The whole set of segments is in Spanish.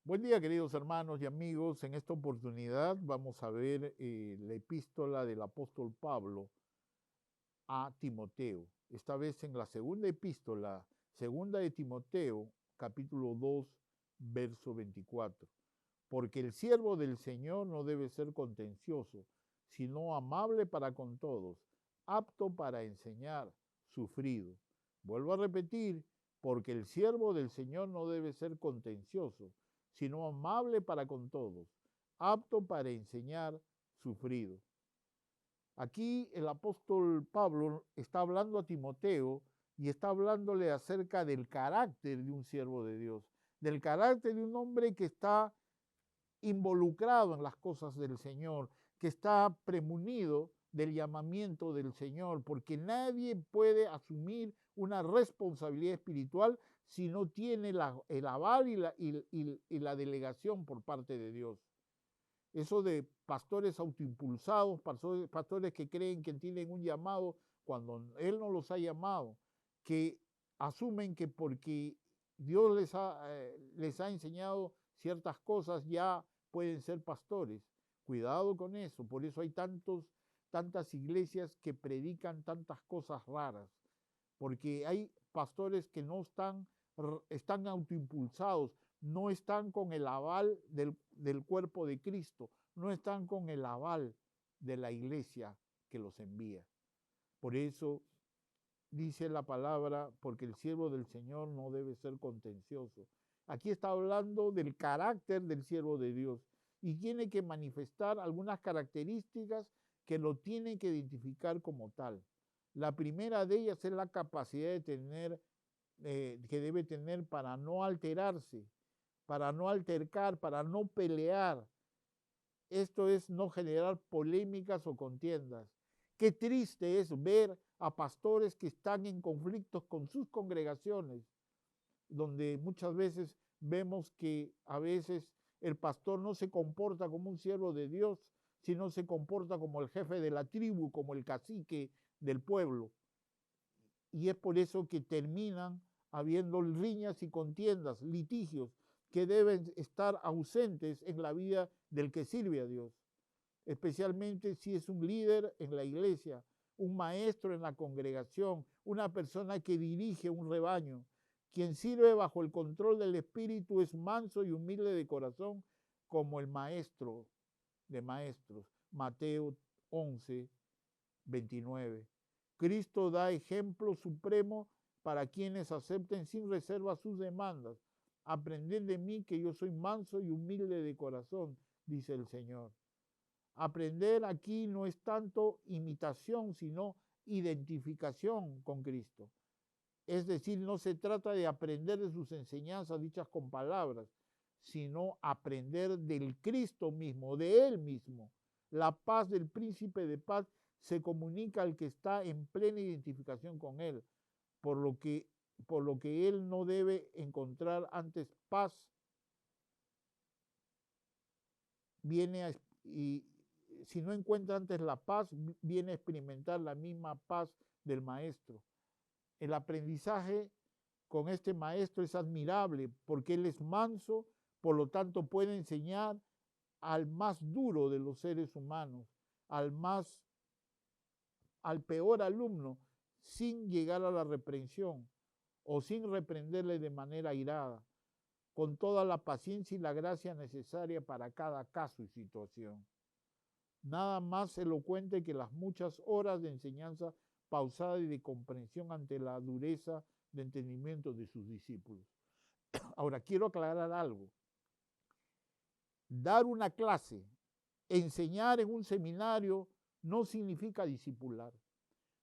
Buen día, queridos hermanos y amigos. En esta oportunidad vamos a ver la epístola del apóstol Pablo a Timoteo. Esta vez en la segunda epístola, segunda de Timoteo, capítulo 2, verso 24. Porque el siervo del Señor no debe ser contencioso, sino amable para con todos, apto para enseñar, sufrido. Vuelvo a repetir, porque el siervo del Señor no debe ser contencioso, sino amable para con todos, apto para enseñar, sufrido. Aquí el apóstol Pablo está hablando a Timoteo y está hablándole acerca del carácter de un siervo de Dios, del carácter de un hombre que está involucrado en las cosas del Señor, que está premunido del llamamiento del Señor, porque nadie puede asumir una responsabilidad espiritual si no tiene el aval y la delegación por parte de Dios. Eso de pastores autoimpulsados, pastores que creen que tienen un llamado cuando Él no los ha llamado, que asumen que porque Dios les ha enseñado ciertas cosas ya pueden ser pastores. Cuidado con eso, por eso hay tantas iglesias que predican tantas cosas raras, porque hay pastores que no están autoimpulsados, no están con el aval del cuerpo de Cristo, no están con el aval de la iglesia que los envía. Por eso dice la palabra, porque el siervo del Señor no debe ser contencioso. Aquí está hablando del carácter del siervo de Dios y tiene que manifestar algunas características que lo tienen que identificar como tal. La primera de ellas es la capacidad de tener, que debe tener para no alterarse, para no altercar, para no pelear. Esto es no generar polémicas o contiendas. Qué triste es ver a pastores que están en conflictos con sus congregaciones, donde muchas veces vemos que a veces el pastor no se comporta como un siervo de Dios, sino se comporta como el jefe de la tribu, como el cacique del pueblo. Y es por eso que terminan habiendo riñas y contiendas, litigios que deben estar ausentes en la vida del que sirve a Dios, especialmente si es un líder en la iglesia, un maestro en la congregación, una persona que dirige un rebaño. Quien sirve bajo el control del Espíritu es manso y humilde de corazón, como el maestro de maestros. Mateo 11, 29. Cristo da ejemplo supremo para quienes acepten sin reserva sus demandas. Aprended de mí que yo soy manso y humilde de corazón, dice el Señor. Aprender aquí no es tanto imitación, sino identificación con Cristo. Es decir, no se trata de aprender de sus enseñanzas dichas con palabras, sino aprender del Cristo mismo, de Él mismo. La paz del príncipe de paz se comunica al que está en plena identificación con Él, por lo que, por lo que Él no debe encontrar antes paz, viene a, y si no encuentra antes la paz, viene a experimentar la misma paz del maestro. El aprendizaje con este maestro es admirable porque él es manso, por lo tanto puede enseñar al más duro de los seres humanos, al peor alumno, sin llegar a la reprensión o sin reprenderle de manera airada, con toda la paciencia y la gracia necesaria para cada caso y situación. Nada más elocuente que las muchas horas de enseñanza pausada y de comprensión ante la dureza de entendimiento de sus discípulos. Ahora, quiero aclarar algo. Dar una clase, enseñar en un seminario, no significa discipular.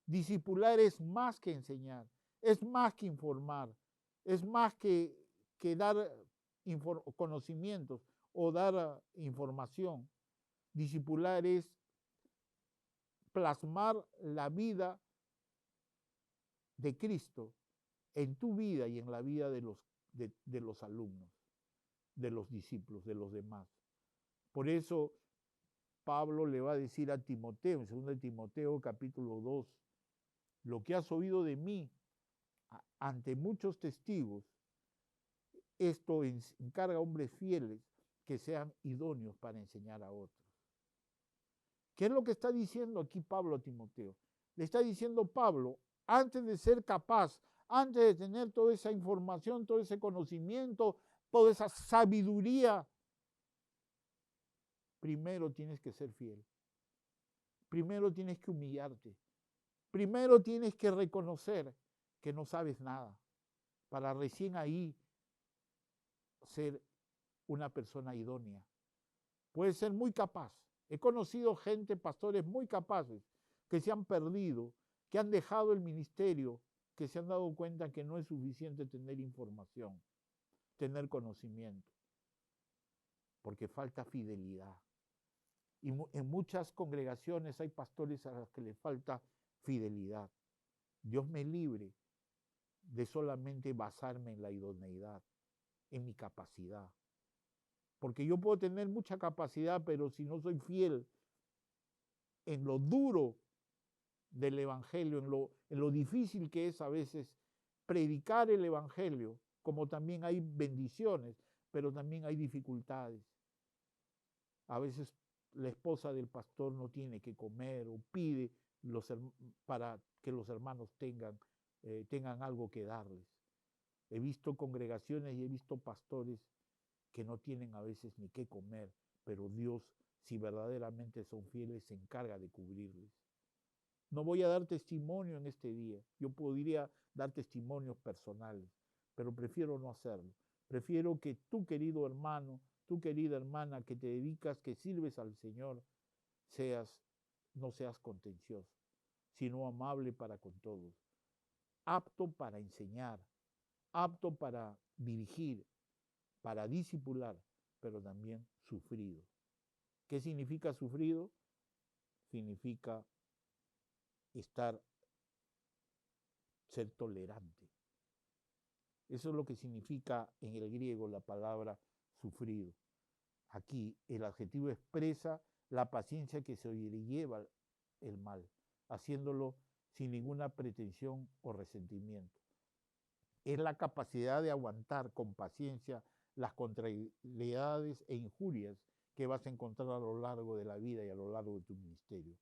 Discipular es más que enseñar, es más que informar, es más que dar conocimientos o dar información. Discipular es plasmar la vida de Cristo en tu vida y en la vida de los alumnos, de los discípulos, de los demás. Por eso Pablo le va a decir a Timoteo, en 2 Timoteo capítulo 2, lo que has oído de mí ante muchos testigos, Esto encarga a hombres fieles que sean idóneos para enseñar a otros. ¿Qué es lo que está diciendo aquí Pablo a Timoteo? Le está diciendo Pablo, antes de ser capaz, antes de tener toda esa información, todo ese conocimiento, toda esa sabiduría, primero tienes que ser fiel. Primero tienes que humillarte. Primero tienes que reconocer que no sabes nada, para recién ahí ser una persona idónea. Puedes ser muy capaz. He conocido gente, pastores muy capaces, que se han perdido, que han dejado el ministerio, que se han dado cuenta que no es suficiente tener información, tener conocimiento, porque falta fidelidad. Y en muchas congregaciones hay pastores a los que les falta fidelidad. Dios me libre de solamente basarme en la idoneidad, en mi capacidad. Porque yo puedo tener mucha capacidad, pero si no soy fiel en lo duro del Evangelio, en lo difícil que es a veces predicar el Evangelio, como también hay bendiciones, pero también hay dificultades. A veces la esposa del pastor no tiene que comer o pide para que los hermanos tengan algo que darles. He visto congregaciones y he visto pastores que no tienen a veces ni qué comer, pero Dios, si verdaderamente son fieles, se encarga de cubrirles. No voy a dar testimonio en este día. Yo podría dar testimonios personales, pero prefiero no hacerlo. Prefiero que tú, querido hermano, tú, querida hermana, que te dedicas, que sirves al Señor, no seas contencioso, sino amable para con todos, apto para enseñar, apto para dirigir, para discipular, pero también sufrido. ¿Qué significa sufrido? Significa ser tolerante. Eso es lo que significa en el griego la palabra sufrido. Aquí el adjetivo expresa la paciencia que se lleva el mal, haciéndolo sin ninguna pretensión o resentimiento. Es la capacidad de aguantar con paciencia las contrariedades e injurias que vas a encontrar a lo largo de la vida y a lo largo de tu ministerio.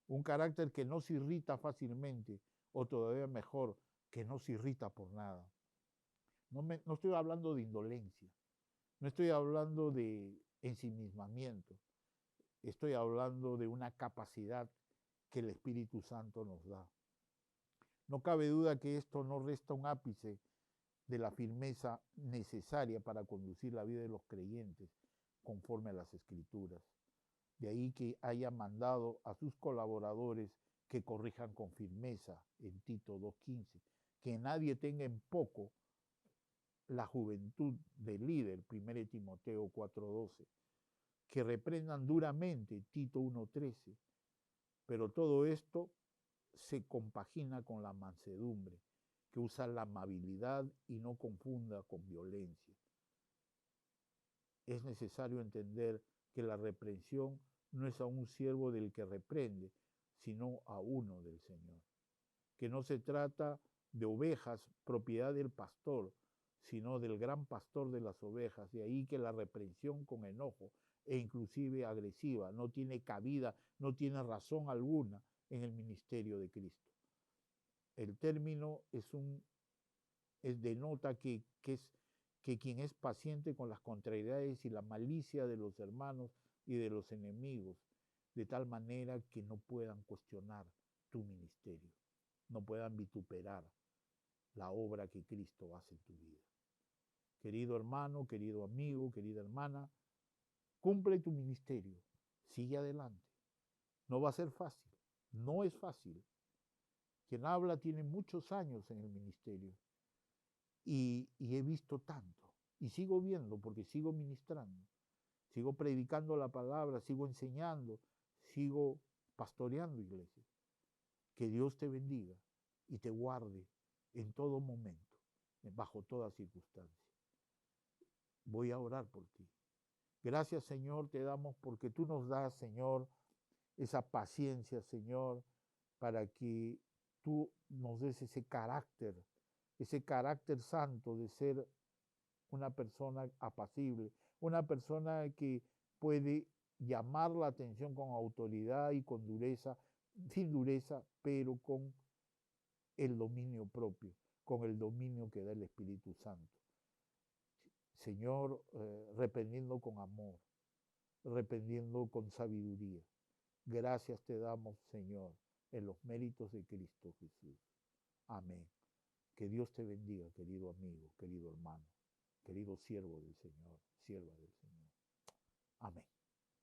Un carácter que no se irrita fácilmente, o todavía mejor, que no se irrita por nada. No estoy hablando de indolencia, no estoy hablando de ensimismamiento, estoy hablando de una capacidad que el Espíritu Santo nos da. No cabe duda que esto no resta un ápice de la firmeza necesaria para conducir la vida de los creyentes conforme a las Escrituras. De ahí que haya mandado a sus colaboradores que corrijan con firmeza en Tito 2:15, que nadie tenga en poco la juventud del líder, 1 Timoteo 4:12, que reprendan duramente, Tito 1:13, pero todo esto se compagina con la mansedumbre, que usa la amabilidad y no confunda con violencia. Es necesario entender que la reprensión no es a un siervo del que reprende, sino a uno del Señor. Que no se trata de ovejas, propiedad del pastor, sino del gran pastor de las ovejas. De ahí que la reprensión con enojo e inclusive agresiva no tiene cabida, no tiene razón alguna en el ministerio de Cristo. El término denota que quien es paciente con las contrariedades y la malicia de los hermanos y de los enemigos, de tal manera que no puedan cuestionar tu ministerio, no puedan vituperar la obra que Cristo hace en tu vida. Querido hermano, querido amigo, querida hermana, cumple tu ministerio, sigue adelante. No va a ser fácil, no es fácil. Quien habla tiene muchos años en el ministerio y he visto tanto y sigo viendo porque sigo ministrando, sigo predicando la palabra, sigo enseñando, sigo pastoreando iglesias. Que Dios te bendiga y te guarde en todo momento, bajo toda circunstancia. Voy a orar por ti. Gracias, Señor, te damos porque tú nos das, Señor, esa paciencia, Señor, para que tú nos des ese carácter santo de ser una persona apacible, una persona que puede llamar la atención con autoridad y con dureza, sin dureza, pero con el dominio propio, con el dominio que da el Espíritu Santo. Señor, reprendiendo con amor, reprendiendo con sabiduría. Gracias te damos, Señor, en los méritos de Cristo Jesús. Amén. Que Dios te bendiga, querido amigo, querido hermano, querido siervo del Señor, sierva del Señor. Amén.